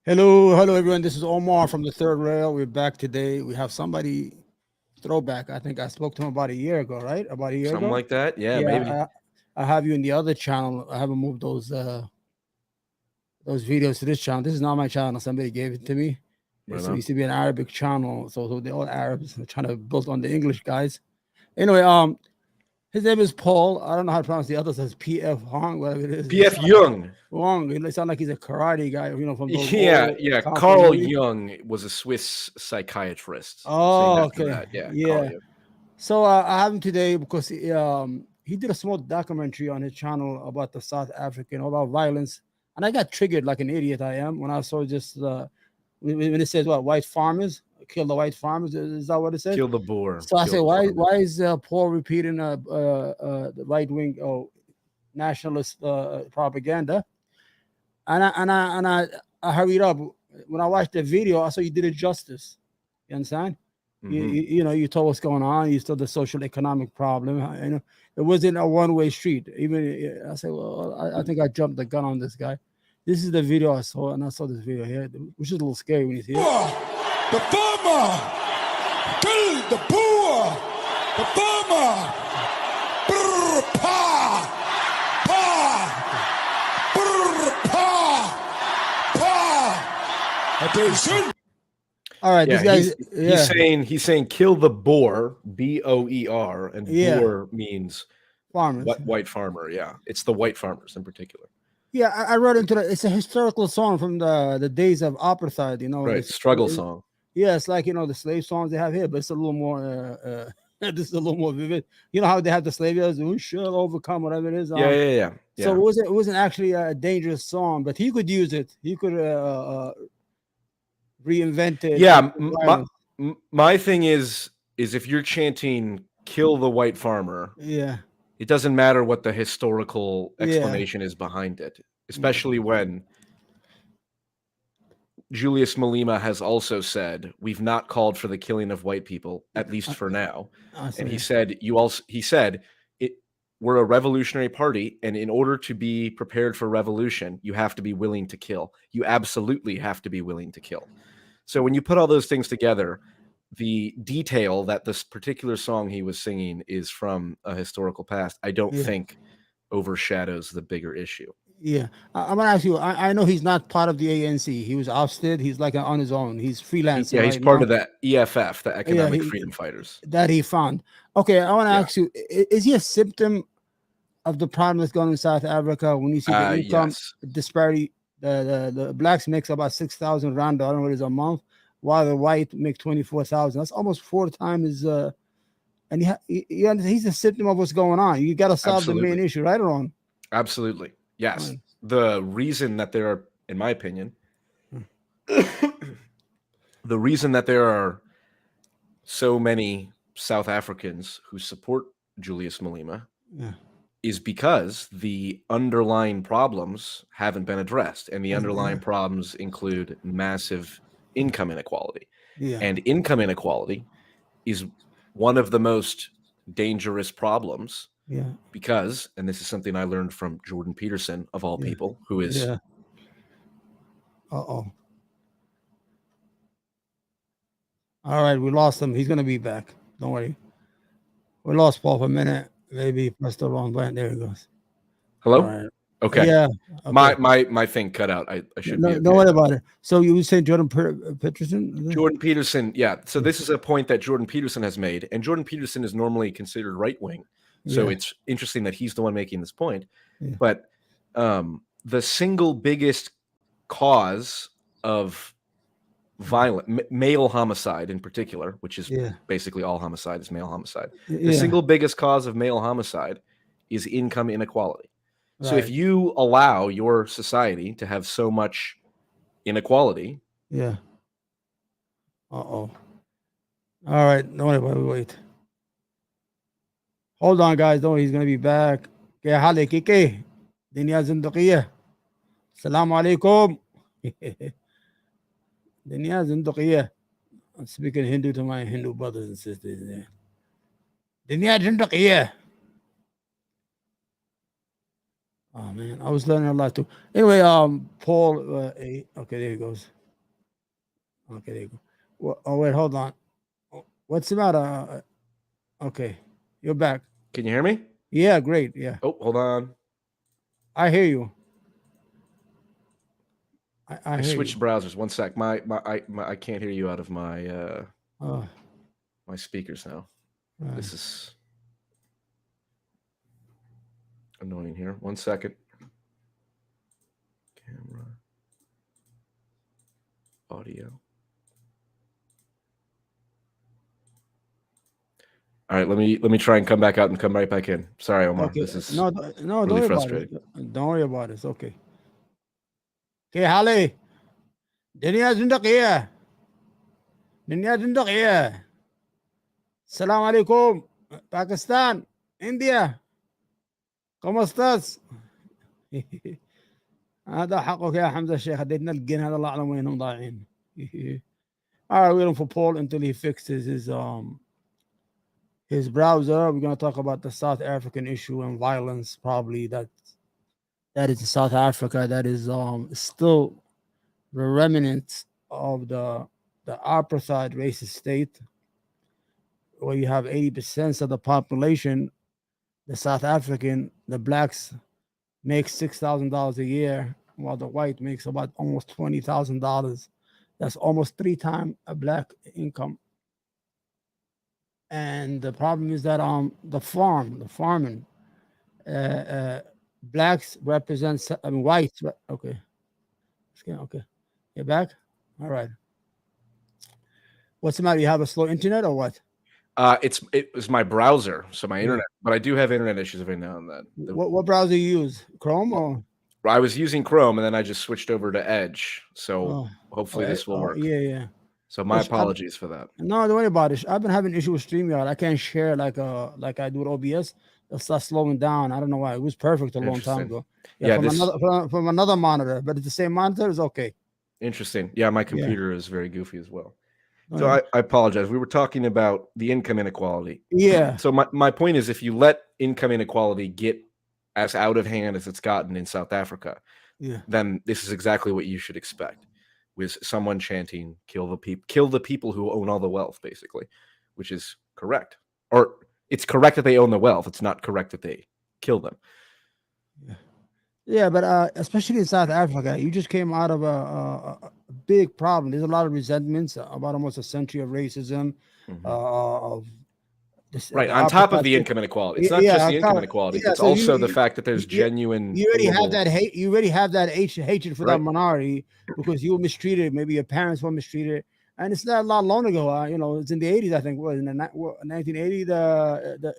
Hello, everyone. This is Omar from the Third Rail. We're back today. We have somebody throwback. I think I spoke to him about a year ago, right? About a year Something ago. like that. Yeah, maybe. Yeah, I have you in the other channel. I haven't moved those videos to this channel. This is not my channel. Somebody gave it to me. Right It on. used to be an Arabic channel, so they're all Arabs. They're trying to build on the English guys. Anyway, his name is Paul. I don't know how to pronounce the others as PF Hong, whatever it is. It P.F. sounds like Jung. Wong. It sounds like he's a karate guy, from those Yeah, old yeah. kung fu Carl movies. Jung was a Swiss psychiatrist. It's named Oh, after okay. that. Yeah, Carl Yeah. Jung. So I have him today because he did a small documentary on his channel about the South African, about violence, and I got triggered like an idiot I am when I saw just when it says what white farmers kill the white farmers. Is that what it says? Kill the boar. So I Kill say, the farmer. why is Paul repeating the right wing nationalist propaganda? And I hurried up when I watched the video. I saw you did it justice. You understand? Hmm. You told what's going on. You saw the social economic problem. It wasn't a one way street. Even I said, well, I think I jumped the gun on this guy. This is the video I saw, and I saw this video here, which is a little scary when you see it. The farmer, kill the poor, the farmer. Brr, pa, pa, brr, pa. Attention. All right, Yeah, this guy's he's saying kill the boar, Boer, and Yeah, boar means farmers. white farmer. Yeah, it's the white farmers in particular. Yeah, I wrote into it. It's a historical song from the days of apartheid. Right, struggle song. Yeah, it's like the slave songs they have here, but it's a little more. This is a little more vivid. You know how they have the slave years, we shall overcome, whatever it is. Yeah, yeah, yeah, So yeah. it wasn't actually a dangerous song, but he could use it. He could reinvent it. Yeah, Violence. my thing is if you're chanting "kill the white farmer," Yeah, it doesn't matter what the historical yeah, explanation is behind it, yeah. especially when Julius Malema has also said we've not called for the killing of white people, at least for now. I And he see. said it, we're a revolutionary party, and in order to be prepared for revolution, you have to be willing to kill. You absolutely have to be willing to kill. So when you put all those things together, the detail that this particular song he was singing is from a historical past, I don't Yeah, think overshadows the bigger issue. yeah. I'm gonna ask you. I know he's not part of the ANC. He was ousted. He's like on his own. He's freelancing He's right part now. of the EFF, the Yeah, Economic Freedom Fighters. that he found. Okay, I want to Yeah. ask you: is he a symptom of the problem that's going on in South Africa? When you see the income Yes. disparity, the blacks makes about 6,000 rand, I don't know what it is a month, while the white make 24,000. That's almost 4 times. And he's a symptom of what's going on. You got to solve the main Absolutely. issue, right or wrong? Absolutely. Yes. Right. The reason that there are, in my opinion, the reason that there are so many South Africans who support Julius Malema Yeah. is because the underlying problems haven't been addressed. And the underlying Yeah. problems include massive income inequality. Yeah. And income inequality is one of the most dangerous problems Yeah. because, and this is something I learned from Jordan Peterson, of all Yeah. people, who is Yeah. Uh-oh. All right, we lost him. He's gonna be back. Don't worry. We lost Paul for a minute. Maybe he pressed the wrong button. There he goes. All hello. right. Okay, Yeah. my Okay. my thing cut out. I should No, be don't okay. worry about it. So you would say Jordan Peterson? Jordan Peterson, yeah. So this is a point that Jordan Peterson has made, and Jordan Peterson is normally considered right wing. So Yeah. it's interesting that he's the one making this point. Yeah. But the single biggest cause of male homicide in particular, which is Yeah. basically all homicide is male homicide. The Yeah. single biggest cause of male homicide is income inequality. So if Right. you allow your society to have so much inequality, Yeah. Uh-oh. All right. Don't worry about it. Wait. Hold on, guys. Don't worry. He's gonna be back. كيف حالك كيكي؟ دنيا زندقية. السلام عليكم. دنيا زندقية. I'm speaking Hindu to my Hindu brothers and sisters. دنيا زندقية. Oh man, I was learning a lot too. Anyway, Paul. Okay, there he goes. Okay, there you go. Oh wait, hold on. What's the matter? Okay, you're back. Can you hear me? Yeah, great. Yeah, Oh, hold on. I hear you. I I hear switched you. browsers. One sec. I can't hear you out of my Oh, my speakers now. right. This is annoying here. 1 second. Camera. Audio. All right, let me try and come back out and come right back in. Sorry, Omar. Okay. This is No, really don't worry frustrating. about it. Don't worry about it. It's okay. Okay, Holly. Dunia Zundaqiya. Dunia Zundaqiya. Salam alaikum. Pakistan. India. ¿Cómo estás؟ هذا حقك يا حمزة الشيخ. اديتنا الجن هذا الله اعلم وينهم ضايعين. All right, waiting for Paul until he fixes his browser. We're going to talk about the South African issue and violence. Probably that is in South Africa. That is still the remnants of the apartheid racist state, where you have 80% of the population, the South African, the blacks make $6,000 a year, while the white makes about almost $20,000. That's almost 3 times a black income. And the problem is that the farming, blacks represent, I mean whites. Okay, okay, you're back. All right. What's the matter? You have a slow internet or what? It was my browser, so my internet, but I do have internet issues every now and then. What browser you use? Chrome or? I was using Chrome and then I just switched over to Edge. So hopefully this will work. Yeah. So my apologies for that. No, don't worry about it. I've been having issues with StreamYard. I can't share like I do with OBS. It'll start slowing down. I don't know why. It was perfect a long time ago. Yeah, from another monitor, but it's the same monitor. It's okay. Interesting. Yeah, my computer is very goofy as well. So I apologize. We were talking about the income inequality. Yeah. So my point is, if you let income inequality get as out of hand as it's gotten in South Africa, then this is exactly what you should expect, with someone chanting kill the people who own all the wealth, basically, which is correct. Or it's correct that they own the wealth. It's not correct that they kill them. Yeah, but especially in South Africa, you just came out of a big problem. There's a lot of resentments about almost a century of racism, of right on top of the income inequality. It's not just the income inequality. It's so also the fact that there's genuine. You already have that hate. You already have that hatred for that minority because you were mistreated. Maybe your parents were mistreated, and it's not a lot long ago. It's in the 80s, I think. What in the 1980?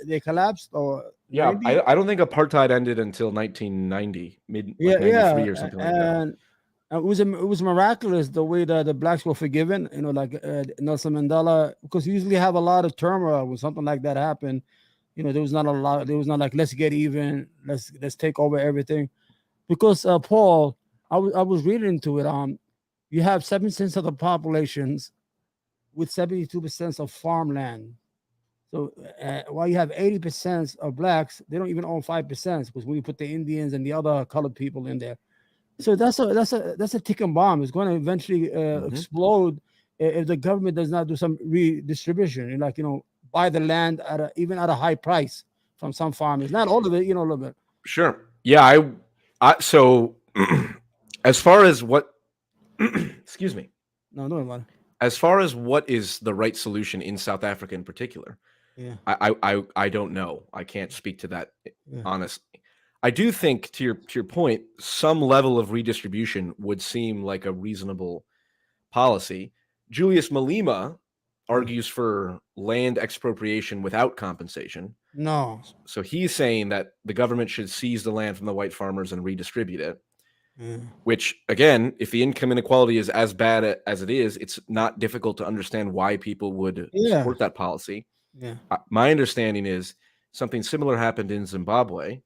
They collapsed, or I don't think apartheid ended until 1990, mid 93 or something like that. It was miraculous the way that the blacks were forgiven, like Nelson Mandela, because you usually have a lot of turmoil when something like that happened. There was not like, let's get even, let's take over everything. Because Paul, I was reading into it. You have 7% of the populations with 72% of farmland. So while you have 80% of blacks, they don't even own 5%, because when you put the Indians and the other colored people in there. So that's a ticking bomb. It's going to eventually explode if the government does not do some redistribution. Buy the land even at a high price from some farmers. Not all of it, a little bit. Sure. Yeah. So as far as what, excuse me. No, don't worry about it. As far as what is the right solution in South Africa in particular, I don't know. I can't speak to that honestly. I do think, to your point, some level of redistribution would seem like a reasonable policy. Julius Malema argues for land expropriation without compensation. No. So he's saying that the government should seize the land from the white farmers and redistribute it. Which, again, if the income inequality is as bad as it is, it's not difficult to understand why people would support that policy. My understanding is something similar happened in Zimbabwe.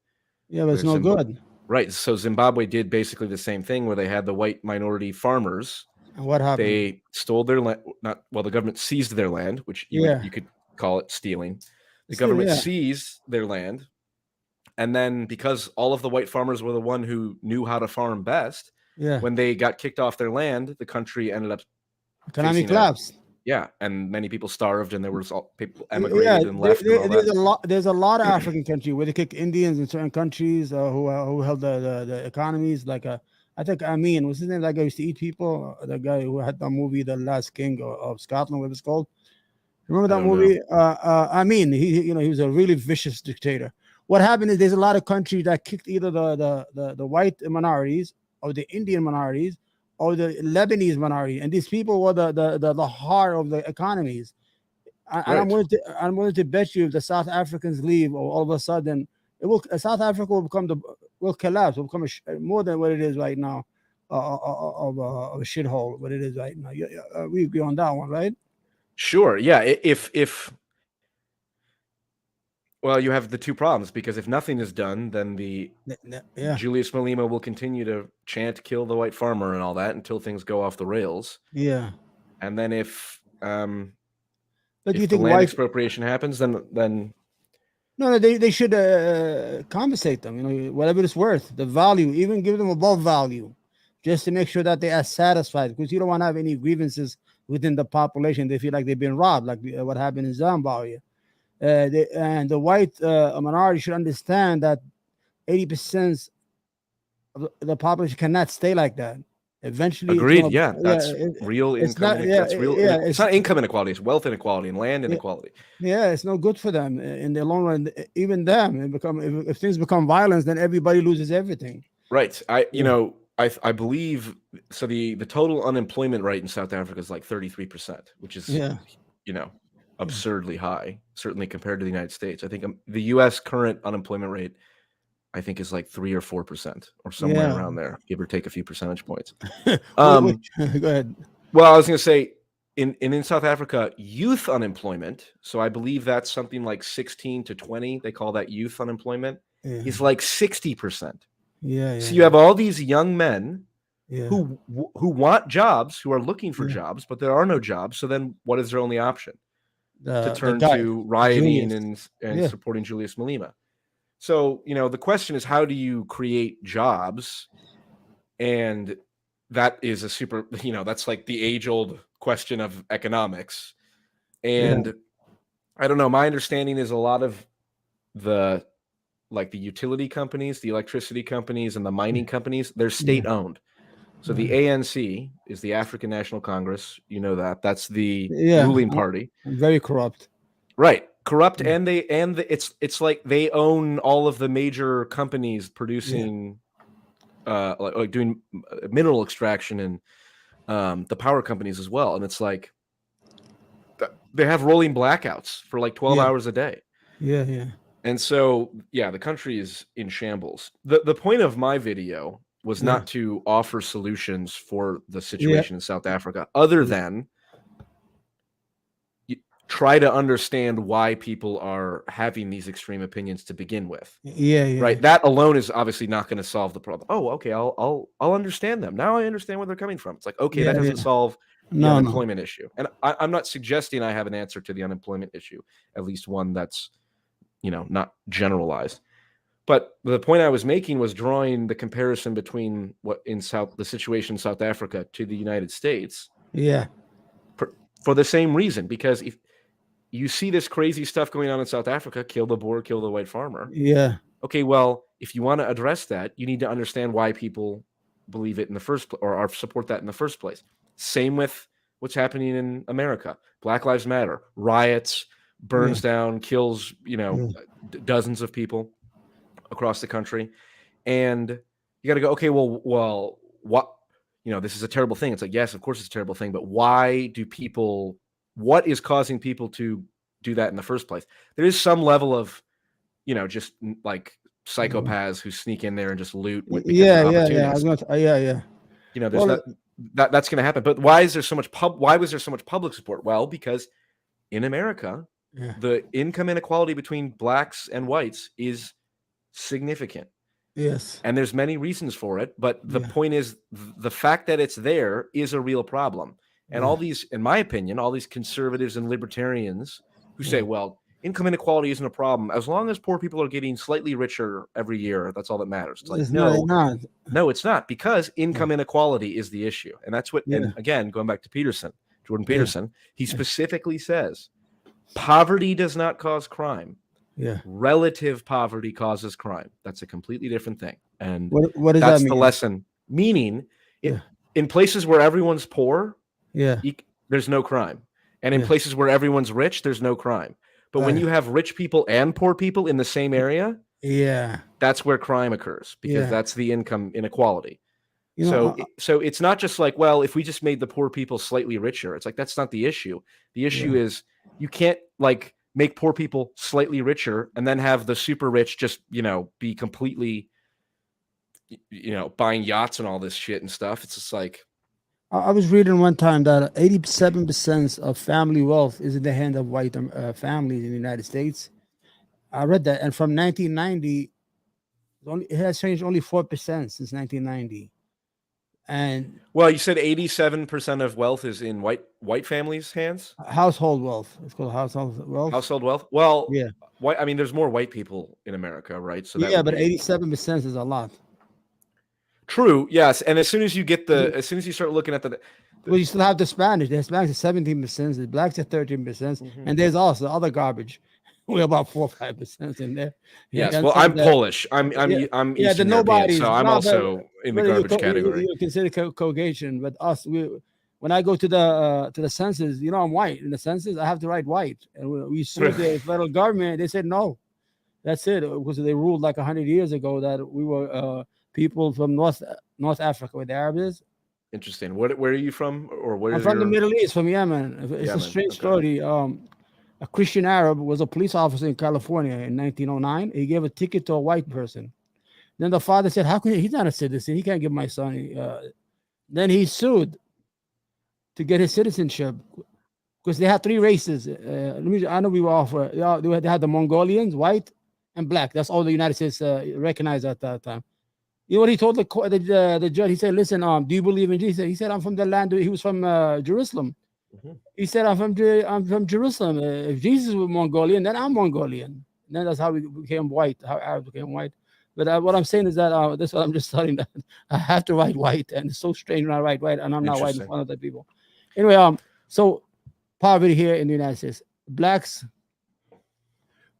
Yeah, but it's no good. Right. So Zimbabwe did basically the same thing, where they had the white minority farmers. And what happened? They stole their land. The government seized their land, which you could call it stealing. The government seized their land, And then because all of the white farmers were the one who knew how to farm best, Yeah. when they got kicked off their land, the country ended up Economic facing collapse. and many people starved, and there was all people Yeah, emigrated and left. And all there's that. a lot. There's a lot of African countries where they kick Indians in certain countries who held the economies. Like I think Amin, what's his name? That guy used to eat people. The guy who had the movie, The Last King of Scotland, what it's called. Remember I that don't movie? Amin. He was a really vicious dictator. What happened is there's a lot of countries that kicked either the white minorities or the Indian minorities or the Lebanese minority, and these people were the heart of the economies. And I'm willing to bet you if the South Africans leave, or all of a sudden South Africa will collapse, will become more than what it is right now, of a shithole. What it is right now. We agree on that one, right? Sure. Yeah. Well, you have the two problems, because if nothing is done, then Julius Malema will continue to chant "kill the white farmer" and all that until things go off the rails. Yeah. And then if But do you the think land expropriation happens, then no, they should compensate them. Whatever it's worth, the value, even give them above value, just to make sure that they are satisfied. Because you don't want to have any grievances within the population. They feel like they've been robbed, like what happened in Zimbabwe. And the white minority should understand that 80% of the population cannot stay like that. Eventually, agreed. That's real income. That's real. It's not income inequality; it's wealth inequality and land inequality. Yeah, it's no good for them in the long run. Even them, if things become violence, then everybody loses everything. Right. I believe so. The total unemployment rate in South Africa is like 33%, which is absurdly high, certainly compared to the United States. I think the U.S. current unemployment rate, I think, is like 3 or 4% or somewhere around there, give or take a few percentage points. Go ahead. Well, I was going to say in South Africa, youth unemployment. So I believe that's something like 16 to 20. They call that youth unemployment. Is like 60%. Yeah. So you have all these young men who want jobs, who are looking for jobs, but there are no jobs. So then what is their only option? To turn to rioting and supporting Julius Malema. So, the question is, how do you create jobs? And that is a super, that's like the age-old question of economics. And I don't know, my understanding is a lot of the utility companies, the electricity companies, and the mining companies, they're state-owned. So the ANC is the African National Congress. You know that. That's the ruling party. Very corrupt. Right. Corrupt, and it's like they own all of the major companies producing like doing mineral extraction and the power companies as well. And it's like they have rolling blackouts for like 12 hours a day. Yeah. And so, the country is in shambles. The point of my video was not to offer solutions for the situation in South Africa, other than try to understand why people are having these extreme opinions to begin with. Right. That alone is obviously not going to solve the problem. Oh, okay. I'll understand them. Now I understand where they're coming from. It's like, okay, that doesn't solve the unemployment issue. And I'm not suggesting I have an answer to the unemployment issue, at least one that's, not generalized. But the point I was making was drawing the comparison between the situation in South Africa to the United States. Yeah. For the same reason, because if you see this crazy stuff going on in South Africa, kill the Boer, kill the white farmer. Yeah. Okay, well, if you want to address that, you need to understand why people believe it in the first place, or support that in the first place. Same with what's happening in America. Black Lives Matter, riots, burns down, kills, dozens of people across the country. And you got to go, okay, well, what, this is a terrible thing. It's like, yes, of course it's a terrible thing, but what is causing people to do that in the first place? There is some level of, just like psychopaths who sneak in there and just loot. Yeah. There's that's going to happen. But why is there so much why was there so much public support? Well, because in America, the income inequality between blacks and whites is significant. Yes. And there's many reasons for it. But the point is, the fact that it's there is a real problem. And all these, in my opinion, all these conservatives and libertarians who say, well, income inequality isn't a problem as long as poor people are getting slightly richer every year. That's all that matters. It's like, It's no, not. no, it's not, because income inequality is the issue. And that's what, Yeah. and again, going back to Jordan Yeah. Peterson, he specifically says poverty does not cause crime. Yeah. Relative poverty causes crime. That's a completely different thing. And What does that's that the mean? lesson. Meaning, Yeah. in places where everyone's poor, Yeah. there's no crime. And in Yeah. places where everyone's rich, there's no crime. But when Right. you have rich people and poor people in the same area, Yeah. that's where crime occurs, because Yeah. that's the income inequality. You know, So it's not just like, well, if we just made the poor people slightly richer, it's like, that's not the issue. The issue is you can't like make poor people slightly richer and then have the super rich just, be completely, buying yachts and all this shit and stuff. It's just like, I was reading one time that 87% of family wealth is in the hand of white families in the United States. I read that, and from 1990, it has changed only 4% since 1990. And well, you said 87% of wealth is in white families' hands. Household wealth. It's called household wealth. Household wealth. Well, yeah. I mean, there's more white people in America, right? So yeah, but 87% is a lot. True. Yes, and as soon as you start looking at well, you still have the Spanish. The Hispanics are 17%. The blacks are 13%, and there's also other garbage. We're about 4 or 5% in there. Yes. Well, I'm Polish. I'm Eastern European, so I'm also in the garbage category. You consider Caucasian, but us, when I go to the census, I'm white. In the census, I have to write white, and we sued the federal government. They said no. That's it, because they ruled like 100 years ago that we were people from North Africa, where the Arabs. Interesting. Where are you from, or where? I'm from the Middle East, from Yemen. It's a strange story. A Christian Arab was a police officer in California in 1909. He gave a ticket to a white person. Then the father said, "How can he's not a citizen? He can't give my son." Then he sued to get his citizenship, because they had 3 races. I know we were off. They had the Mongolians, white and black. That's all the United States recognized at that time. You know what he told the judge? He said, "Listen, do you believe in Jesus?" He said, "I'm from the land." He was from Jerusalem. He said, "I'm from Jerusalem. If Jesus was Mongolian, then I'm Mongolian." And then that's how we became white. How Arabs became white. But what I'm saying is that this is what I'm just telling that I have to write white, and it's so strange when I write white, and I'm not white in front of the people. Anyway, so poverty here in the United States, blacks,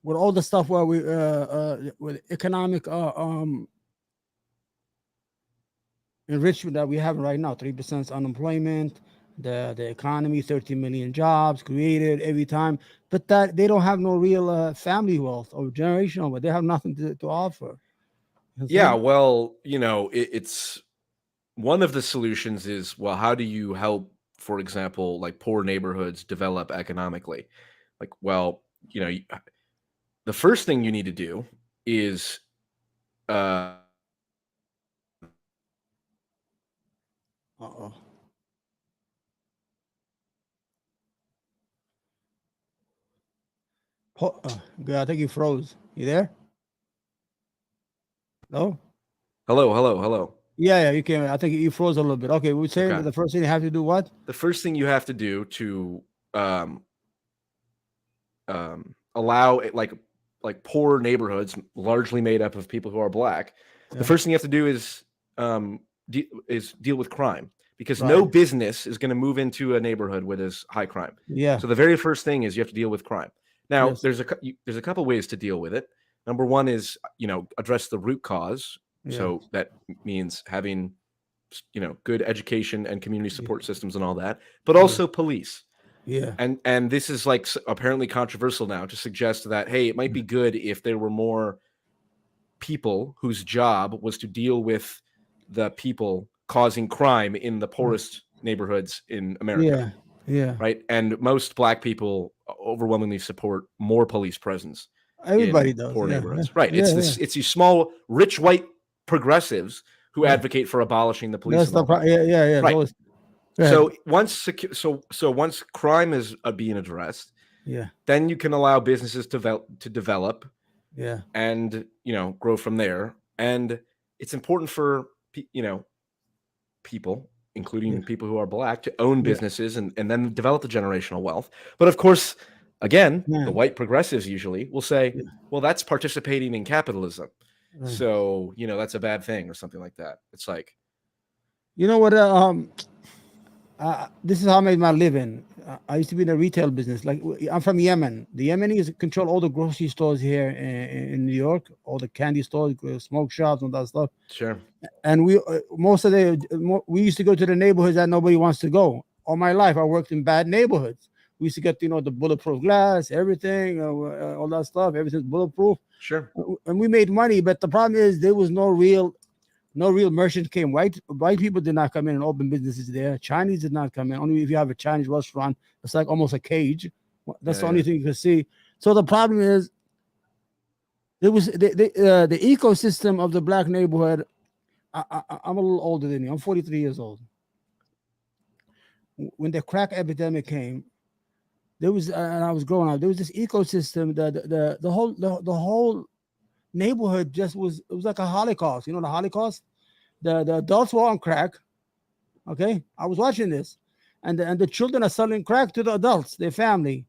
with all the stuff where we with economic enrichment that we have right now, 3% unemployment, the economy, 13 million jobs created every time, but that they don't have no real family wealth or generational wealth. They have nothing to offer. Yeah, well, it's one of the solutions is, well, how do you help, for example, like poor neighborhoods develop economically? Like, well, the first thing you need to do is I think you froze. You there? No? Hello. Yeah, you can. I think you froze a little bit. Okay, we're saying that the first thing you have to do what? The first thing you have to do to allow it, like poor neighborhoods, largely made up of people who are black. The first thing you have to do is deal with crime, because no business is going to move into a neighborhood where there's high crime. Yeah. So the very first thing is you have to deal with crime. Now, there's a couple ways to deal with it. Number one is, address the root cause. Yeah. So that means having, good education and community support systems and all that, but also police. Yeah. And this is like apparently controversial now to suggest that, hey, it might be good if there were more people whose job was to deal with the people causing crime in the poorest neighborhoods in America. Yeah. Right. And most black people overwhelmingly support more police presence. Everybody does. Poor neighborhoods. Right. It's these small, rich white progressives who advocate for abolishing the police. Yeah. Right. So once crime is being addressed, then you can allow businesses to develop, and grow from there. And it's important for people, including people who are black, to own businesses and then develop the generational wealth. But of course, Again, Yeah. the white progressives usually will say, Yeah. well, that's participating in capitalism. Right. So, that's a bad thing or something like that. It's like, You know what? This is how I made my living. I used to be in the retail business. Like, I'm from Yemen. The Yemenis control all the grocery stores here in New York, all the candy stores, smoke shops, and that stuff. sure. And we we used to go to the neighborhoods that nobody wants to go. All my life, I worked in bad neighborhoods. We used to get the bulletproof glass, everything, all that stuff. Everything's bulletproof, Sure. and we made money. But the problem is there was no real merchant came. White people did not come in and open businesses there. Chinese did not come in. Only if you have a Chinese restaurant, it's like almost a cage. That's the only thing you can see. So the problem is there was the ecosystem of the black neighborhood. I'm a little older than you. I'm 43 years old. When the crack epidemic came, there was, and I was growing up, there was this ecosystem that the whole neighborhood it was like a Holocaust. You know the Holocaust? The adults were on crack. Okay, I was watching this, and the children are selling crack to the adults, their family.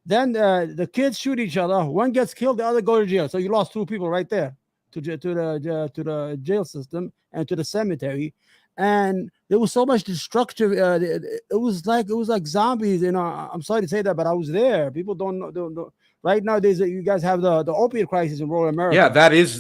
Then the kids shoot each other. One gets killed, the other goes to jail. So you lost 2 people right there to the jail system and to the cemetery. And there was so much destruction. It was like zombies. I'm sorry to say that, but I was there. People don't know. Right now, you guys have the opiate crisis in rural America. Yeah,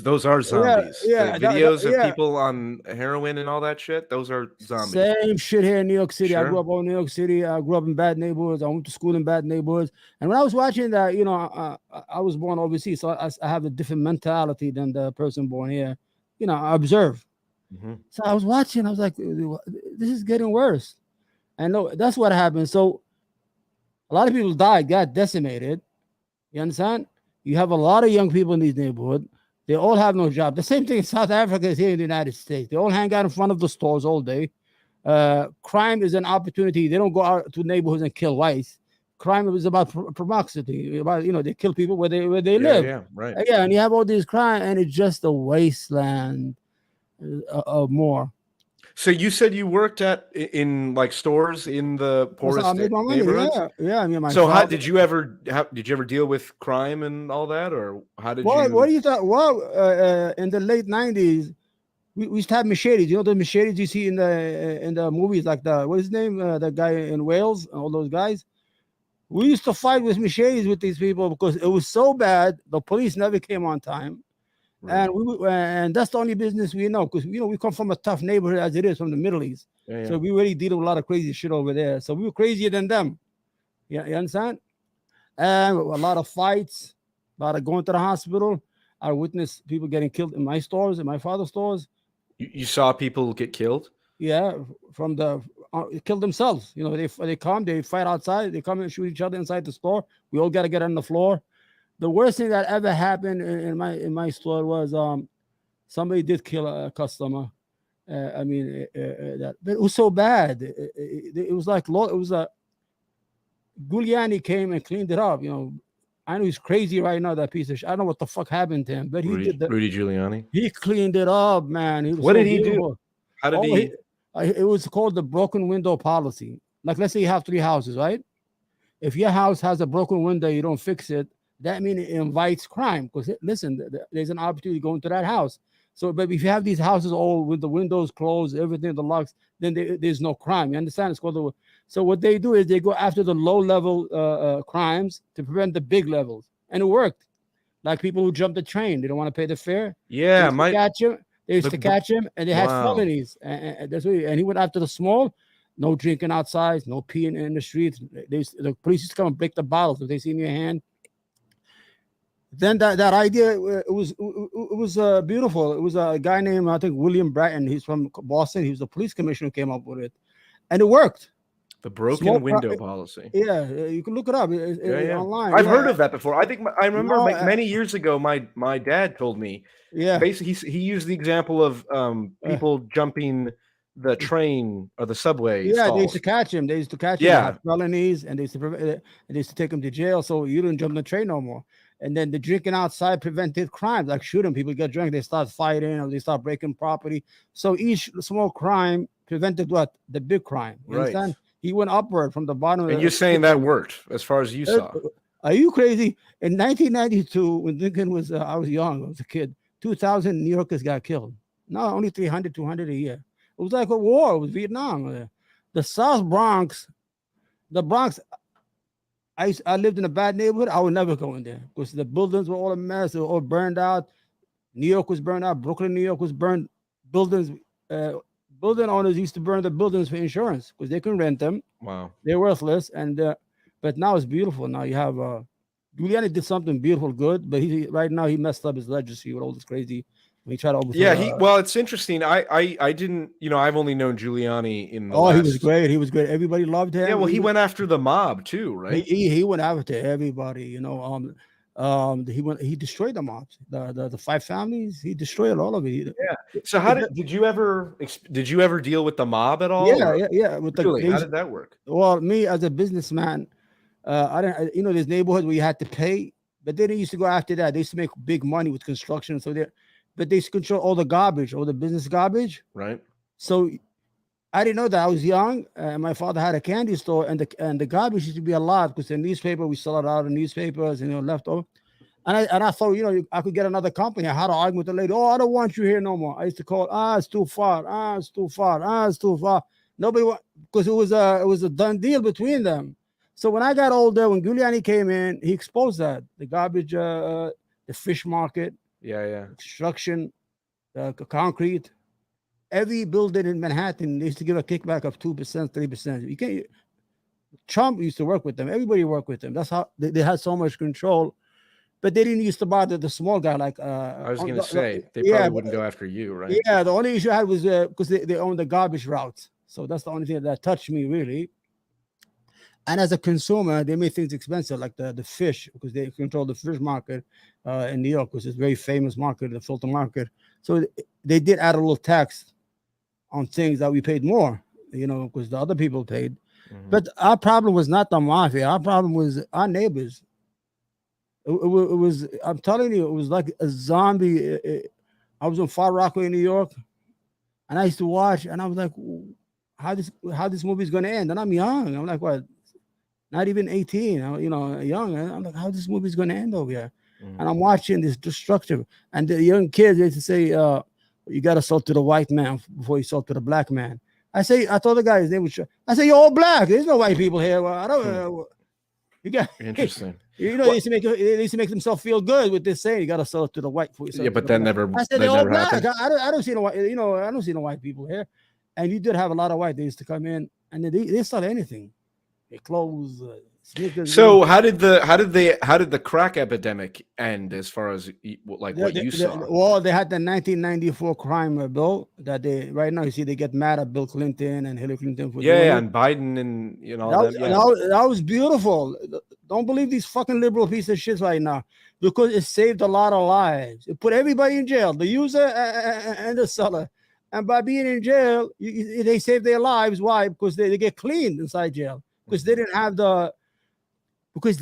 those are zombies. Yeah, the videos of people on heroin and all that shit, those are zombies. Same shit here in New York City. Sure. I grew up in New York City. I grew up in bad neighborhoods. I went to school in bad neighborhoods. And when I was watching that, I was born overseas, so I have a different mentality than the person born here. I observe. Mm-hmm. So I was watching. I was like, this is getting worse. And no, that's what happened. So a lot of people died, got decimated. You understand? You have a lot of young people in these neighborhoods. They all have no job. The same thing in South Africa is here in the United States. They all hang out in front of the stores all day. Crime is an opportunity. They don't go out to neighborhoods and kill whites. Crime is about promiscuity. About they kill people where they live. Yeah, right. Yeah, and you have all these crime, and it's just a wasteland of more. So you said you worked in like stores in the poorest neighborhoods? Yeah. I mean, so how did you ever deal with crime and all that, or how did you? What do you thought? Well, in the late 90s, we used to have machetes. You know the machetes you see in the movies, like what is his name? The guy in Wales, all those guys. We used to fight with machetes with these people because it was so bad. The police never came on time. Right. And that's the only business we know, because we come from a tough neighborhood as it is from the Middle East. Yeah. So we really deal with a lot of crazy shit over there. So we were crazier than them. Yeah, you understand? And a lot of fights, a lot of going to the hospital. I witnessed people getting killed in my stores, in my father's stores. You saw people get killed? Yeah, from kill themselves. They come, they fight outside, they come and shoot each other inside the store. We all got to get on the floor. The worst thing that ever happened in my store was somebody did kill a customer. But it was so bad. It was like Giuliani came and cleaned it up. I know he's crazy right now. That piece of shit. I don't know what the fuck happened to him, but Rudy Giuliani. He cleaned it up, man. What did he do? How did he? It was called the broken window policy. Like, let's say you have 3 houses, right? If your house has a broken window, you don't fix it. That means it invites crime, because listen, there's an opportunity to go into that house. So, but if you have these houses all with the windows closed, everything, the locks, then there's no crime. You understand? It's called so what they do is they go after the low-level crimes to prevent the big levels, and it worked. Like people who jumped the train, they don't want to pay the fare. Yeah, they used to catch him, and they had felonies. And that's what he went after the small. No drinking outside, no peeing in the streets. The police used to come and break the bottles if they see in your hand. Then that idea, it was beautiful. It was a guy named, I think, William Bratton. He's from Boston. He was the police commissioner who came up with it, and it worked. The broken window policy. Yeah, you can look it up online. I've heard of that before. I remember many years ago, my dad told me. Yeah, basically he used the example of people jumping the train or the subway. Yeah, stalls. They used to catch him. They used to catch him. Yeah, had felonies, and they used to take him to jail, so you didn't jump the train no more. And then the drinking outside prevented crimes, like shooting. People get drunk, they start fighting, or they start breaking property. So each small crime prevented what? The big crime. You understand? He went upward from the bottom. And you're saying that worked as far as you saw. Are you crazy? In 1992, when Lincoln was, I was young, I was a kid, 2,000 New Yorkers got killed. Now only 300, 200 a year. It was like a war. It was Vietnam. The South Bronx, the Bronx, I lived in a bad neighborhood. I would never go in there because the buildings were all a mess. They were all burned out. New York was burned out. Brooklyn, New York was burned. Buildings, building owners used to burn the buildings for insurance because they couldn't rent them. Wow. They're worthless. But now it's beautiful. Now you have Giuliani did something beautiful, good, but he right now he messed up his legacy with all this crazy. He tried to overthrow. Yeah, well, it's interesting. I didn't, I've only known Giuliani in the he last. was great. He was great. Everybody loved him. Yeah, well, he went after the mob too, right? He went after everybody. He destroyed the mobs, the five families. He destroyed all of it. Yeah. So how did you ever deal with the mob at all? Yeah. With how did that work? Well, me as a businessman, I don't. There's neighborhoods where you had to pay, but they didn't used to go after that. They used to make big money with construction, but they used to control all the garbage, all the business garbage. Right. So I didn't know that. I was young. My father had a candy store, and the garbage used to be a lot because the newspaper, we sell it out of newspapers, left over. And I thought, I could get another company. I had to argue with the lady. Oh, I don't want you here no more. I used to call, it's too far. It's too far. It's too far. Nobody because it was a done deal between them. So when I got older, when Giuliani came in, he exposed that the garbage, the fish market, construction, concrete. Every building in Manhattan, they used to give a kickback of 2%, 3%. You can't. Trump used to work with them. Everybody worked with them. That's how they had so much control. But they didn't used to bother the small guy. Like I was going to say, they probably wouldn't go after you, right? Yeah, the only issue I had was because they own the garbage routes. So that's the only thing that touched me really. And as a consumer, they made things expensive, like the fish, because they control the fish market in New York, which is a very famous market, the filter market. So they did add a little tax on things that we paid more, because the other people paid. Mm-hmm. But our problem was not the mafia. Our problem was our neighbors. It was, I'm telling you, it was like a zombie. I was in Far Rockaway, New York, and I used to watch, and I was like, how this movie is going to end? And I'm young. I'm like, what? Not even 18, young. I'm like, how this movie is going to end over here? Mm-hmm. And I'm watching this destruction. And the young kids, they used to say, you got to sell to the white man before you sell to the black man. I told the guy, his name was, I say, you're all black. There's no white people here. Well, I don't, you got interesting. They used to make themselves feel good with this saying, you got to sell it to the white. Yeah, but that never. I said, they're all black. I don't see no white. I don't see no white people here. And you did have a lot of white. They used to come in, and they didn't sell anything. They clothes. So how did the crack epidemic end as far as what you saw? Well, they had the 1994 crime bill that right now you see they get mad at Bill Clinton and Hillary Clinton for and Biden and that was beautiful. Don't believe these fucking liberal piece of shit right now, because it saved a lot of lives. It put everybody in jail, the user and the seller, and by being in jail, they save their lives. Why? Because they get cleaned inside jail. Because they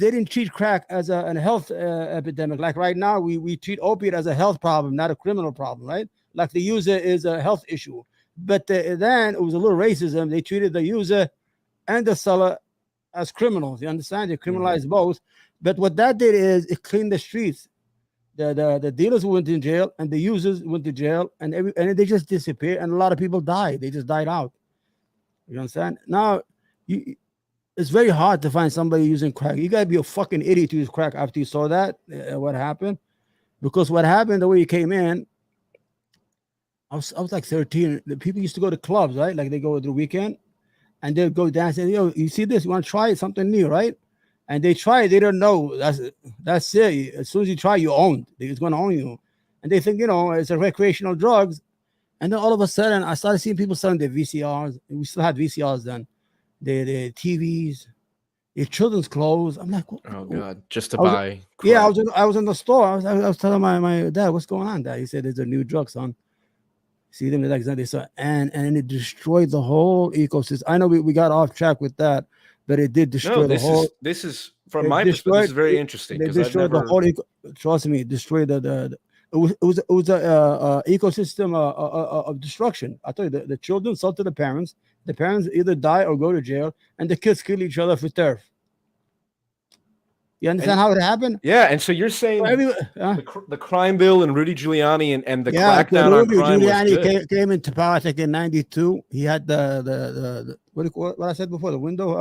didn't treat crack as a health epidemic. Like right now, we treat opiate as a health problem, not a criminal problem, right? Like the user is a health issue. But then it was a little racism. They treated the user and the seller as criminals. You understand? They criminalized both. But what that did is it cleaned the streets. The dealers went in jail and the users went to jail, and they just disappeared. And a lot of people died. They just died out. You understand? Now, it's very hard to find somebody using crack. You got to be a fucking idiot to use crack after you saw that, what happened. Because what happened, the way you came in, I was like 13. The people used to go to clubs, right? Like they go to the weekend, and they'll go dance and, you see this? You want to try it? Something new, right? And they try it. They don't know. That's it. As soon as you try, you're owned. It's going to own you. And they think, it's a recreational drugs. And then all of a sudden, I started seeing people selling their VCRs. We still had VCRs then. Their TVs, their children's clothes. I'm like, oh God, just to buy. Yeah, I was in the store. I was telling my dad, what's going on, Dad? He said, there's a new drug, son. See them like they saw, and it destroyed the whole ecosystem. I know we got off track with that, but it did destroy the whole. This is from my perspective. This is very interesting. It destroyed the whole. Trust me, it destroyed the. It was a ecosystem of destruction. I tell you, the children sold to the parents. The parents either die or go to jail, and the kids kill each other for turf. You understand how it happened? Yeah, and so you're saying the crime bill and Rudy Giuliani and the crackdown on crime was good. Came into power, I think, in '92. He had the what I said before, the window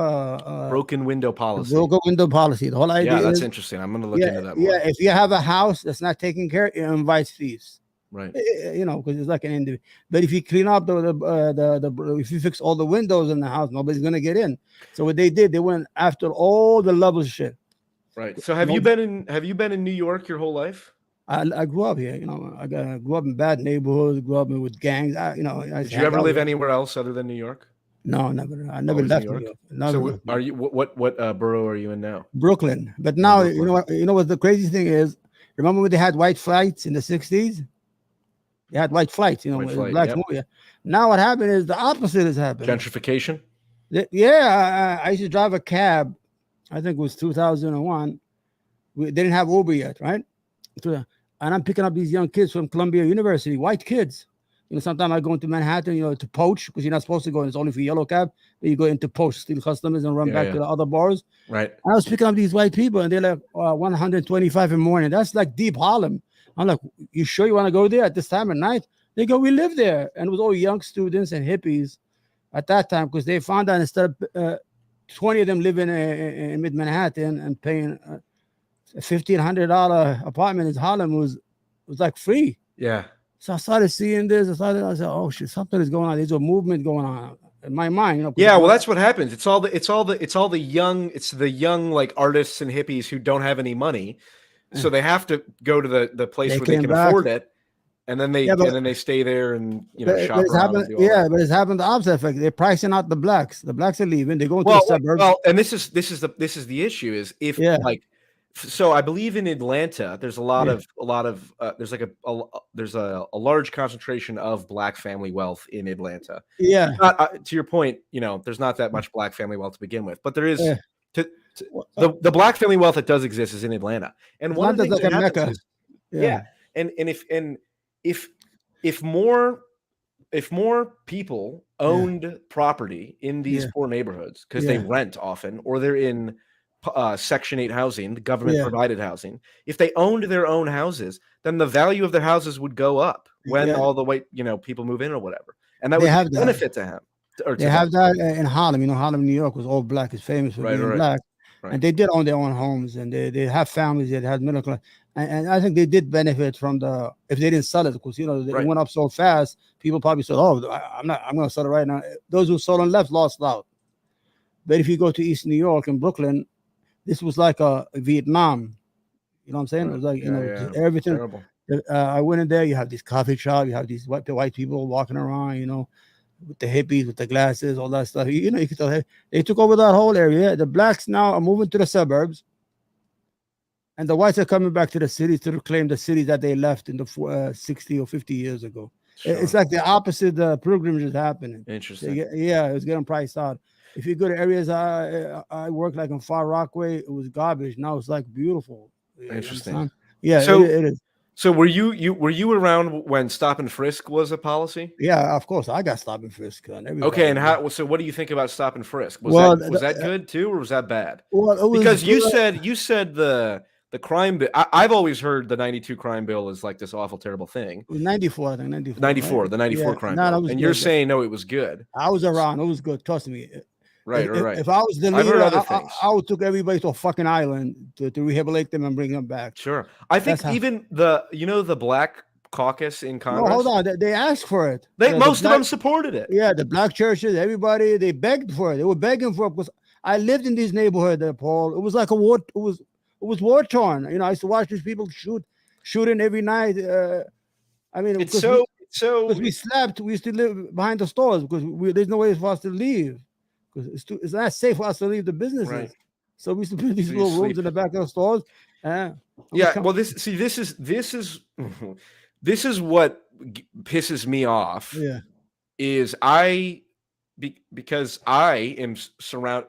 broken window policy. Broken window policy. The whole idea. Yeah, that's interesting. I'm going to look into that more. Yeah, if you have a house that's not taken care, it invites thieves. Right. Because it's like an individual. But if you clean up if you fix all the windows in the house, nobody's going to get in. So what they did, they went after all the level shit. Right. So have you been in New York your whole life? I grew up here. I grew up in bad neighborhoods. Grew up with gangs. Did you ever live anywhere else other than New York? No, never. I never left New York. So are you what borough are you in now? Brooklyn. But now you know what the crazy thing is. Remember when they had white flights in the '60s? They had white flights. Black movie. Now what happened is the opposite is happening. Gentrification. Yeah, I used to drive a cab. I think it was 2001. They didn't have Uber yet, right? And I'm picking up these young kids from Columbia University, white kids. Sometimes I go into Manhattan, to poach, because you're not supposed to go. It's only for yellow cab. But you go into poach, steal customers, and run back to the other bars. Right. And I was picking up these white people, and they're like 125 in the morning. That's like deep Harlem. I'm like, you sure you want to go there at this time at night? They go, we live there. And it was all young students and hippies at that time, because they found out instead of 20 of them living in mid-Manhattan and paying a $1,500 apartment in Harlem was like free. Yeah. So I started seeing this. I said, oh shit, something is going on. There's a movement going on in my mind. Yeah, well, that's what happens. It's the young like artists and hippies who don't have any money, so they have to go to the place where they can afford it, and then they stay there and shop around. But it's happened the opposite effect. They're pricing out the blacks. The blacks are leaving. They go to the suburbs. Well, and this is the issue is if So I believe in Atlanta, there's a large concentration of black family wealth in Atlanta. Yeah. To your point, there's not that much black family wealth to begin with, but there is the black family wealth that does exist is in Atlanta. And one of the things that happens is, if more people owned property in these poor neighborhoods because they rent often, or they're in Section 8 housing, the government provided housing. If they owned their own houses, then the value of their houses would go up when all the white, people move in or whatever, and that would benefit to him. They have that in Harlem. Harlem, New York was all black. It's famous for being black, and they did own their own homes, and they have families that had middle class, and I think they did benefit from if they didn't sell it, because they went up so fast. People probably said, "Oh, I'm going to sell it right now." Those who sold and left lost out. But if you go to East New York and Brooklyn, this was like a Vietnam. You know what I'm saying? It was like, everything. Terrible. I went in there, you have these coffee shop, you have these white people walking around, with the hippies, with the glasses, all that stuff. You can tell they took over that whole area. The blacks now are moving to the suburbs, and the whites are coming back to the cities to reclaim the cities that they left in the 60 or 50 years ago. Sure. It's like the opposite pilgrimage is happening. Interesting. It's getting priced out. If you go to areas I worked like in Far Rockaway, it was garbage. Now it's like beautiful. Interesting. Yeah, so it is. So were you around when stop and frisk was a policy? Yeah, of course. I got stop and frisk. Okay, and so what do you think about stop and frisk? Was that good too, or was that bad? Well, because you said the crime bill. I've always heard the 92 crime bill is like this awful, terrible thing. It was 94, I think. 94. Right? The 94 crime bill. And you're saying no, it was good. I was around. It was good. Trust me. Right. If I was the leader, I would took everybody to a fucking island to rehabilitate them and bring them back. Sure. I think even the Black Caucus in Congress. No, hold on. They asked for it. Most of them supported it. Yeah, the black churches, everybody, they begged for it. They were begging for it because I lived in these neighborhoods, Paul. It was like a war. It was war torn. I used to watch these people shooting every night. Because we slept. We used to live behind the stores because there's no way for us to leave. It's not safe for us to leave the businesses, right. So we used to build these little rooms in the back of the stores. Well, this is what pisses me off. Yeah, is because I am surrounded.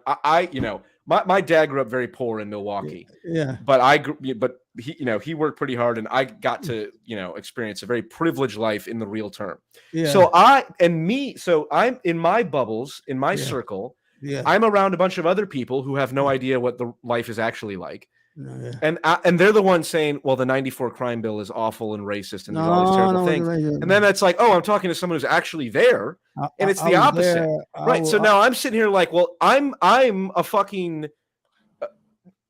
My dad grew up very poor in Milwaukee. Yeah, but he worked pretty hard, and I got to experience a very privileged life in the real term. Yeah. So I'm in my bubbles, in my circle. Yeah. I'm around a bunch of other people who have no idea what the life is actually like. No, yeah. And they're the ones saying, well, the 94 crime bill is awful and racist and there's all these No, terrible no, things. no, And then it's like, oh, I'm talking to someone who's actually there. And it's I the was opposite. there. Right. So now I'm sitting here like, well, I'm a fucking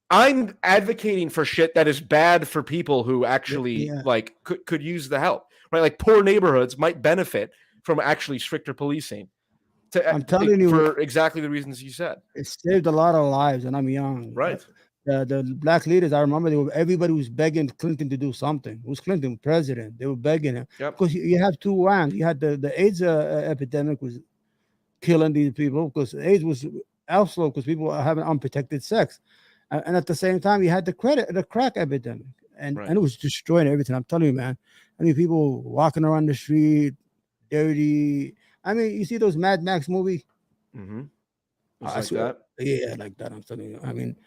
I'm advocating for shit that is bad for people who actually like could use the help. Right. Like poor neighborhoods might benefit from actually stricter policing. I'm telling you, for exactly the reasons you said. It saved a lot of lives, and I'm young. Right. The black leaders, I remember everybody was begging Clinton to do something. It was Clinton president. They were begging him. Because you have two wangs. You had the AIDS epidemic was killing these people because AIDS was also because people are having unprotected sex. And at the same time, you had the crack epidemic. And it was destroying everything. I'm telling you, man. I mean, people walking around the street, dirty. I mean, you see those Mad Max movie? Mm-hmm. Like that? Yeah, like that. I'm telling you. I mean,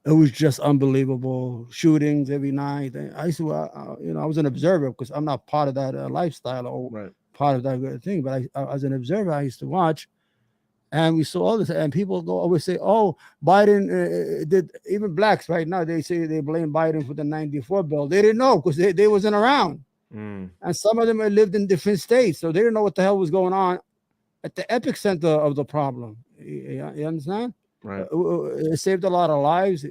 it was just unbelievable. Shootings every night. I used to, I was an observer because I'm not part of that lifestyle or part of that thing. But as an observer, I used to watch, and we saw all this. And people always say, "Oh, Biden did." Even blacks right now, they say they blame Biden for the '94 bill. They didn't know because they wasn't around, and some of them lived in different states, so they didn't know what the hell was going on at the epicenter of the problem. You understand? Right. It saved a lot of lives.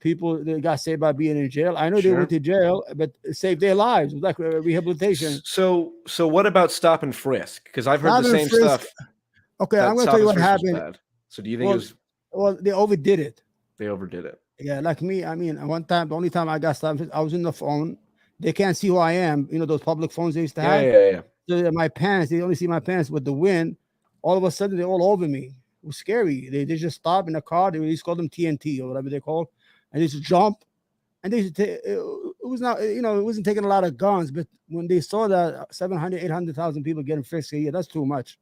People they got saved by being in jail. I know they went to jail, but it saved their lives. It was like rehabilitation. So what about stop and frisk? Because I've heard the same stuff. Okay, I'm going to tell you what happened. So do you think it was? Well, they overdid it. They overdid it. Yeah, like me. I mean, one time, the only time I got stopped, I was in the phone. They can't see who I am. You know those public phones they used to have. Yeah. So my pants, they only see my pants with the wind. All of a sudden, they're all over me. It was scary. They just stopped in the car. They used to call them TNT or whatever they called, and they just jump. And they it was not, it wasn't taking a lot of guns, but when they saw that 700, 800,000 people getting frisked a year, that's too much.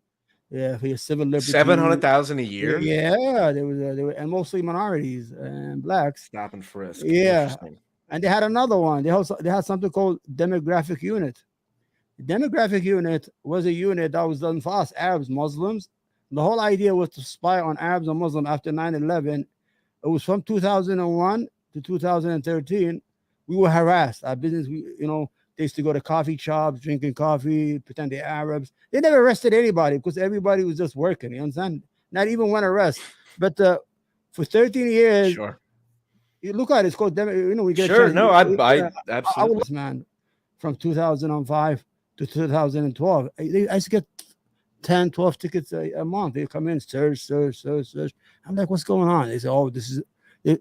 Yeah, for your civil liberty. 700,000 a year. Yeah, they were, and mostly minorities and blacks. Stop and frisk. Yeah, and they had another one. They had something called demographic unit. The demographic unit was a unit that was done for us Arabs, Muslims. The whole idea was to spy on Arabs and Muslims after 9/11. It was from 2001 to 2013. We were harassed. Our business, they used to go to coffee shops, drinking coffee, pretend they're Arabs. They never arrested anybody because everybody was just working. You understand? Not even one arrest. But for 13 years, you look at it. It's called we get I absolutely man. From 2005 to 2012, I used to get 10, 12 tickets a month. They come in, search. I'm like, what's going on? They say, oh,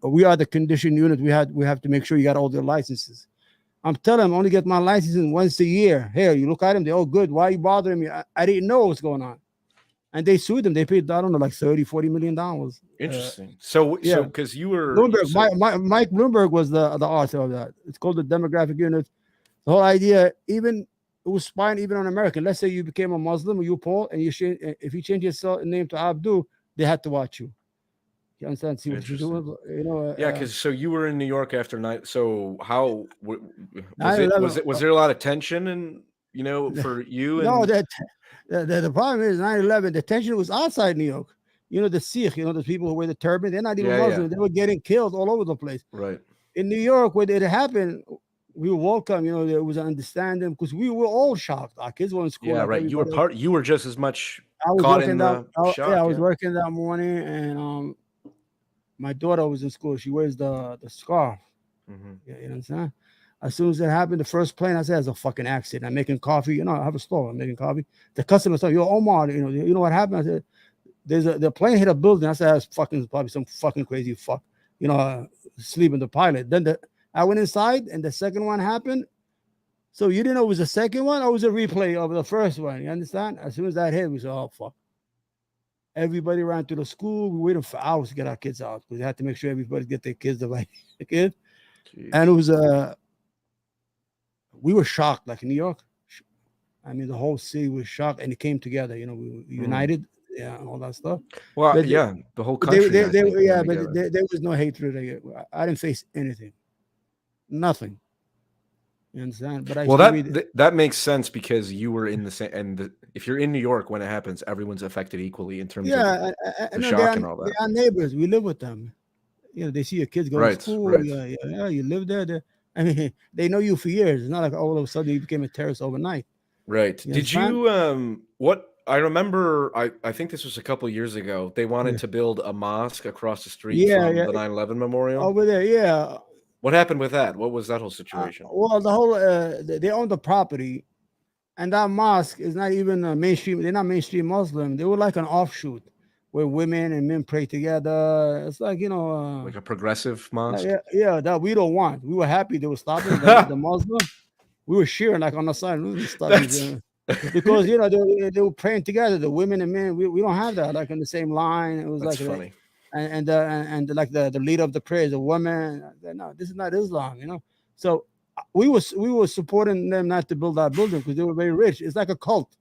we are the condition unit. We have to make sure you got all their licenses. I'm telling them, I only get my licenses once a year. Here, you look at them, they're all good. Why are you bothering me? I didn't know what's going on. And they sued them. They paid, I don't know, like $30-40 million. Interesting. So because you were Bloomberg, Mike Bloomberg was the author of that. It's called the demographic unit. The whole idea, even it was spying even on American. Let's say you became a Muslim or you Paul, and if you change your name to Abdul, they had to watch you. You understand? See what you're doing? Because so you were in New York after night. So how was there a lot of tension and for you? No, the problem is 9/11. The tension was outside New York. The Sikh. The people who wear the turban. They're not even Muslim. They were getting killed all over the place. Right. In New York, when it happened, we were welcome. There was an understanding because we were all shocked. Our kids were in school. Yeah, right. You were just as much caught in the shock. I was working that morning, and my daughter was in school. She wears the scarf. Mm-hmm. Yeah, you understand? As soon as it happened, the first plane, I said, it's a fucking accident. I'm making coffee. I have a store. I'm making coffee. The customer said, yo, Omar, you know what happened? I said, the plane hit a building. I said, that's probably some fucking crazy fuck, sleeping the pilot. Then I went inside, and the second one happened. So you didn't know it was the second one, or it was a replay of the first one. You understand? As soon as that hit, we said, oh, fuck. Everybody ran to the school. We waited for hours to get our kids out because they had to make sure everybody get their kids the right kid. Jeez. And it was we were shocked, like in New York. I mean, the whole city was shocked, and it came together. We were united, and all that stuff. Well, but the whole country. But there was no hatred. I didn't face anything, nothing. You understand? But that makes sense because you were in the same, and if you're in New York when it happens, everyone's affected equally in terms of the shock and all that. They are neighbors. We live with them. they see your kids go Right, to school. right. Yeah, you live there. I mean, they know you for years. It's not like all of a sudden you became a terrorist overnight. Right. You Did understand? you what I remember I think this was a couple years ago. They wanted Yeah. to build a mosque across the street Yeah, from yeah. the 9/11 memorial. Over there, yeah. What happened with that? What was that whole situation? Well, the whole they own the property, and that mosque is not even a mainstream. They're not mainstream Muslim. They were like an offshoot where women and men pray together. It's like Like a progressive mosque? yeah, that we don't want. We were happy they were stopping the Muslim. We were cheering like on the side. Stop these, because they were praying together. The women and men. We don't have that like in the same line. It was That's like funny. and like the leader of the prayer is a woman. No, this is not Islam. So we were supporting them not to build that building because they were very rich. It's like a cult.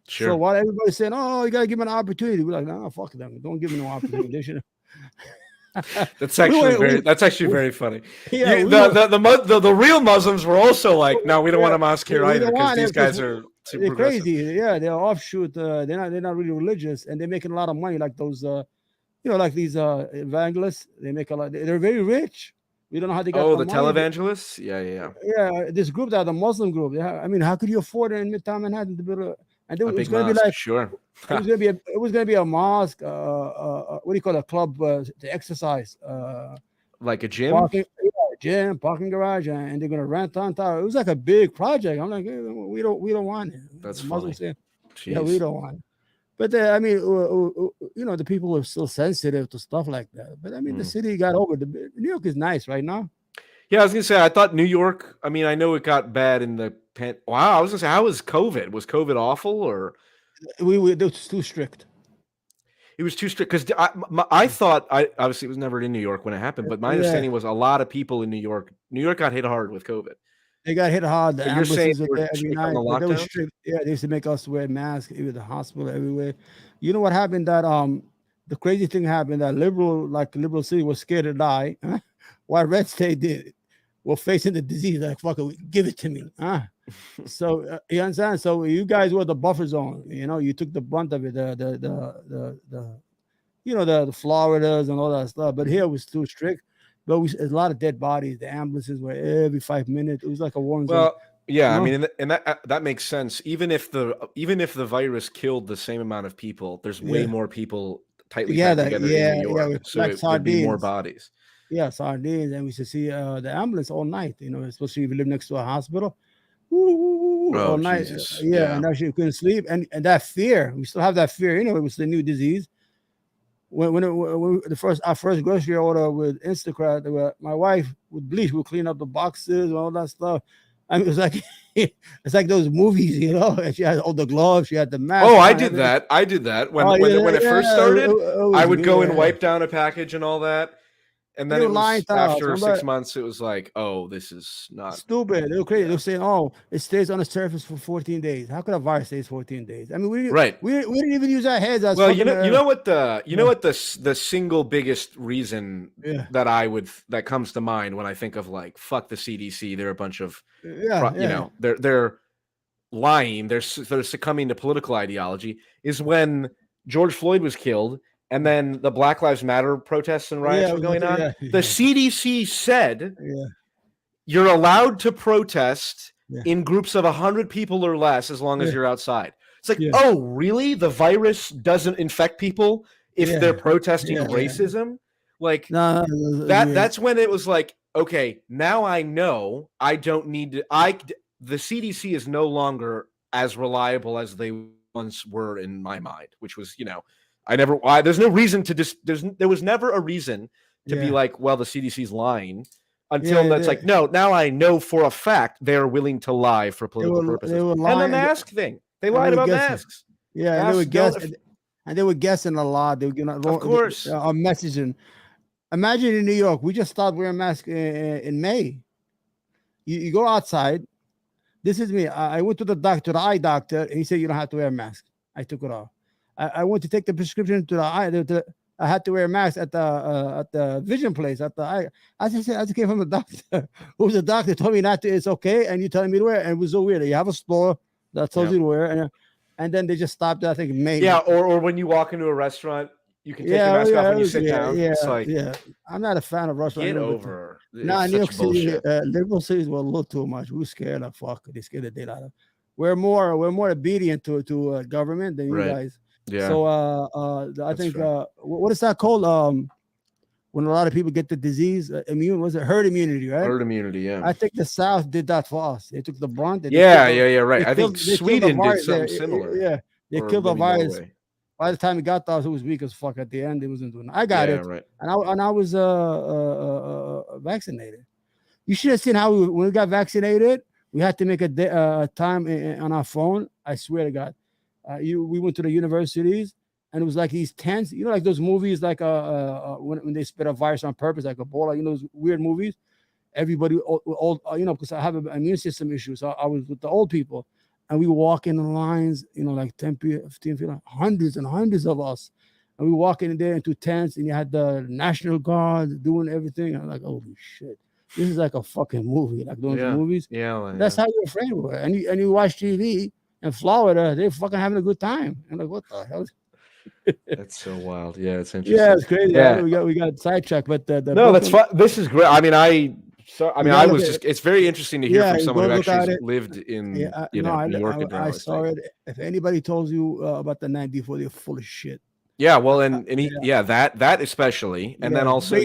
Sure. So while everybody's saying, "Oh, you gotta give them an opportunity," we're like, "No, fuck them. Don't give them no opportunity." They should. That's actually very funny. Yeah, The real Muslims were also like, no, we don't want a mosque here we either don't because want these it guys 'cause are too they're progressive. crazy. Yeah, they're offshoot. They're not really religious, and they're making a lot of money. Like those, like these evangelists. They make a lot. They're very rich. We don't know how they got. Oh, the money. televangelists? Yeah. Yeah, this group that the Muslim group. I mean, how could you afford it in Midtown Manhattan to build and it was big going to be mosque, like sure. it was going to be a mosque. What do you call it? A club to exercise. Like a gym? Gym, parking garage, and they're going to rent on top. It was like a big project. I'm like, we don't want it. That's Muslims funny. say, yeah, we don't want it. But I mean, the people are still sensitive to stuff like that. But I mean, the city got over. New York is nice right now. Yeah, I was gonna say I thought New York. I mean, I know it got bad in the Wow, I was gonna say, how was COVID? Was COVID awful or? It was too strict. It was too strict because I thought obviously it was never in New York when it happened, but my understanding was a lot of people in New York got hit hard with COVID. They got hit hard. The You're saying ambulances were there every night. They were strict. Yeah, they used to make us wear masks. Even the hospital, everywhere. You know what happened? That the crazy thing happened. That liberal city was scared to die, while red state were facing the disease. Like, fuck it, give it to me. So you understand? So you guys were the buffer zone. You took the brunt of it. The Floridas and all that stuff. But here it was too strict. But a lot of dead bodies. The ambulances were every 5 minutes. It was like a war zone. Well, yeah, I mean, and that makes sense. Even if the virus killed the same amount of people, there's way more people tightly packed together in New York, so it would be more bodies. Yeah, sardines, and we should see the ambulance all night. Especially if you live next to a hospital. All night. Jesus. Yeah, and actually you couldn't sleep, and that fear. We still have that fear. It was the new disease. When our first grocery order with Instacart, my wife would bleach, would clean up the boxes and all that stuff. I mean, it's like those movies, And she had all the gloves, she had the mask. Oh, I did that. When it first started. I would go and wipe down a package and all that. And then after 6 months, it was like, oh, this is not stupid. They were crazy. They were saying, oh, it stays on the surface for 14 days. How could a virus stay 14 days? I mean, we didn't even use our heads. Well, you know what the single biggest reason that comes to mind when I think of like, fuck the CDC. They're a bunch of they're lying. They're succumbing to political ideology. Is when George Floyd was killed. And then the Black Lives Matter protests and riots were going on. The CDC said you're allowed to protest in groups of 100 people or less as long as you're outside. It's like, oh, really? The virus doesn't infect people if they're protesting racism? Like that's when it was like, okay, now I know I don't need to. The CDC is no longer as reliable as they once were in my mind, which was, there's no reason to there was never a reason to be like, well, the CDC's lying until that's like, no, now I know for a fact they're willing to lie for political purposes. And the mask thing, they lied about masks. Yeah, and they would guess, and they were guessing a lot. They were of course, a messaging. Imagine in New York, we just started wearing masks in May. You go outside. This is me. I went to the eye doctor, and he said you don't have to wear a mask. I took it off. I went to take the prescription to the eye. I had to wear a mask at the vision place at the eye. I just came from the doctor. Who was the doctor? Told me not to. It's okay, and you telling me to wear. And it was so weird. You have a store that tells you to wear, and then they just stopped. I think May. Yeah, or when you walk into a restaurant, You can take your mask off when you sit down. Yeah, It's like, yeah. I'm not a fan of Russia. get over. Nah, It's New York such City, bullshit. liberal cities were a little too much. We were scared of fuck. They scared the daylight out of. We're more obedient to government than you Right. guys. Yeah. So I That's think fair. what is that called? When a lot of people get the disease, was it herd immunity, right? Herd immunity, yeah. I think the South did that for us. They took the brunt. Yeah, right. I think they killed the Sweden did virus something there. similar. Yeah, they or killed the maybe virus. Norway. By the time it got to us, it was weak as fuck. At the end, it wasn't doing. I got it, Right. and I was vaccinated. You should have seen how when we got vaccinated, we had to make a time on our phone. I swear to God, we went to the universities, and it was like these tents, like those movies, like when they spit a virus on purpose, like Ebola, those weird movies. Everybody, old, because I have an immune system issue, so I was with the old people, and we walk in the lines, like 10 feet, 15 feet, hundreds and hundreds of us, and we walk in there into tents, and you had the National Guard doing everything. I'm like, holy shit. This is like a fucking movie, like those movies. Yeah. That's how you're afraid of it. And you watch TV in Florida, they're fucking having a good time. I'm like, what the hell? That's so wild. Yeah, it's interesting. Yeah, it's crazy. Yeah. We got sidetracked, but no, that's fine. This is great. I mean, I was just. It's very interesting to hear from someone who actually lived in New York and I saw it. If anybody told you about the 94, they're full of shit. Yeah, well, and that especially, and then also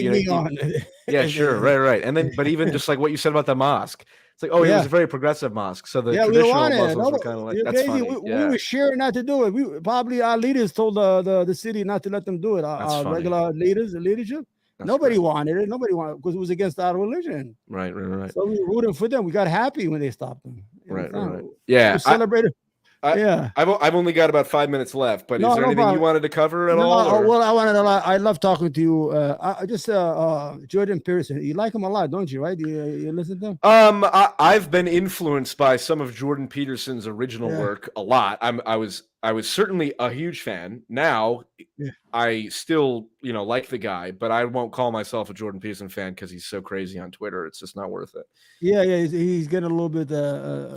yeah, sure, right, and then but even just like what you said about the mosque, it's like, oh, it was a very progressive mosque, so the traditional Muslims were kind of like, that's funny. We were sure not to do it. We probably our leaders told the city not to let them do it. Our regular leaders, the leadership. Nobody wanted it. Nobody wanted it because it was against our religion. Right. So we rooted for them. We got happy when they stopped them. Right. Yeah. We celebrated. I've only got about 5 minutes left, but is there anything you wanted to cover at all? Or? Well, I love talking to you. I just Jordan Peterson. You like him a lot, don't you? Right? You listen to him? I've been influenced by some of Jordan Peterson's original work a lot. I was certainly a huge fan. Now I still like the guy, but I won't call myself a Jordan Peterson fan because he's so crazy on Twitter. It's just not worth it. Yeah, he's getting a little bit.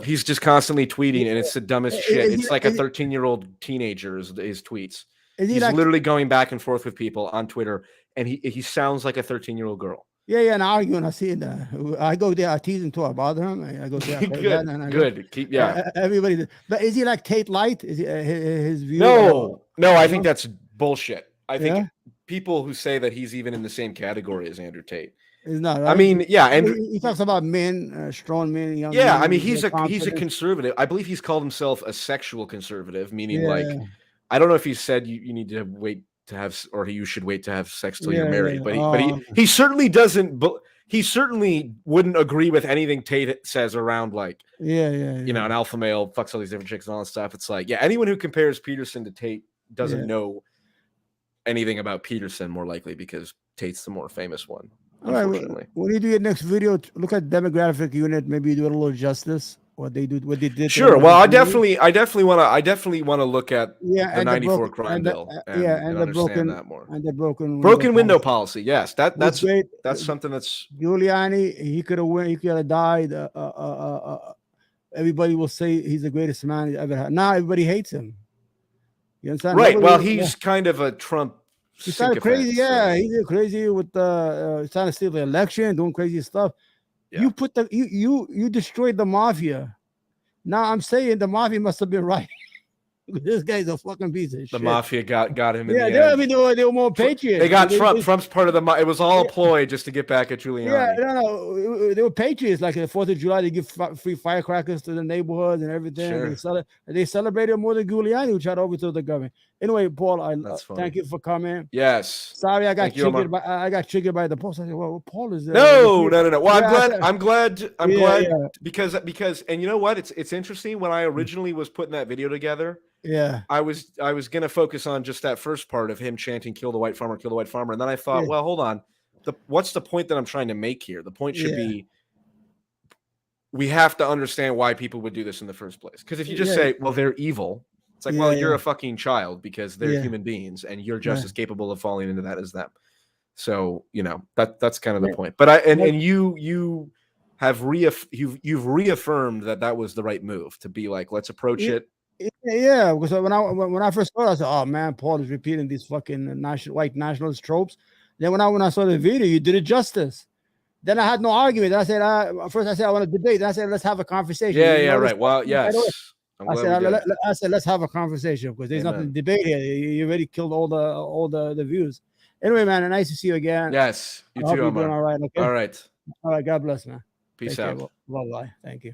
He's just constantly tweeting, and it's the dumbest shit. It's like a 13-year-old teenager. His tweets. He's literally going back and forth with people on Twitter, and he sounds like a 13-year-old girl. Yeah, and arguing. I see it. I go there. I tease him too. I bother him. I go there. Good. Keep everybody. But is he like Tate Light? Is he his view? No. I think that's bullshit. I think people who say that he's even in the same category as Andrew Tate. It's not. Right? I mean, Andrew. He talks about men, strong men, young. Yeah, men, I mean, he's a conservative. I believe he's called himself a sexual conservative, meaning I don't know if he said you need to wait to have, or you should wait to have sex till you're married, but he certainly doesn't. He certainly wouldn't agree with anything Tate says around an alpha male fucks all these different chicks and all that stuff. It's like, anyone who compares Peterson to Tate doesn't know anything about Peterson, more likely because Tate's the more famous one. Unfortunately. All right, when you do your next video, look at demographic unit. Maybe do it a little justice. What they did. Sure. Well, I definitely want to look at the 94 crime bill and understand that more. And the broken window policy. Yes, that's great. That's something that's Giuliani. He could have went. He could have died. Everybody will say he's the greatest man he's ever had. Now everybody hates him. You understand? Right. Well, he's kind of a Trump. He's kind of crazy. Yeah, he's crazy with trying to steal the election, doing crazy stuff. Yeah. You put you destroyed the mafia. Now I'm saying the mafia must have been right. This guy's a fucking piece of shit. The mafia got him in the end. I mean, they were more patriots. They got Trump. Trump's part of the it was all a ploy just to get back at Giuliani. Yeah, no, they were patriots. Like the 4th of July, they give free firecrackers to the neighborhoods and everything. Sure. They celebrated more than Giuliani, who tried to overthrow the government. Anyway, Paul, I thank you for coming. Yes. Sorry, I got triggered by the post. I said, "Well, Paul is there." No. Well, I'm glad because and you know what? It's interesting. When I originally was putting that video together, I was gonna focus on just that first part of him chanting "Kill the white farmer, kill the white farmer," and then I thought, well, hold on. What's the point that I'm trying to make here? The point should be we have to understand why people would do this in the first place. Because if you just say, well, they're evil. It's like, well, you're a fucking child because they're human beings and you're just as capable of falling into that as them. So, that's kind of the point. But you have you've reaffirmed that was the right move to be like, let's approach it Yeah, because when I first saw it, I said, "Oh man, Paul is repeating these fucking white nationalist tropes." Then when I saw the video, you did it justice. Then I had no argument. I said, first I said I want to debate. Then I said, let's have a conversation. Yeah, right. Well, yes. I said, let's have a conversation because there's nothing to debate here. You already killed all the views. Anyway, man, nice to see you again. Yes, you I hope too, you're Omar. doing all right. Okay. All right. All right. God bless, man. Peace out. Bye bye. Thank you.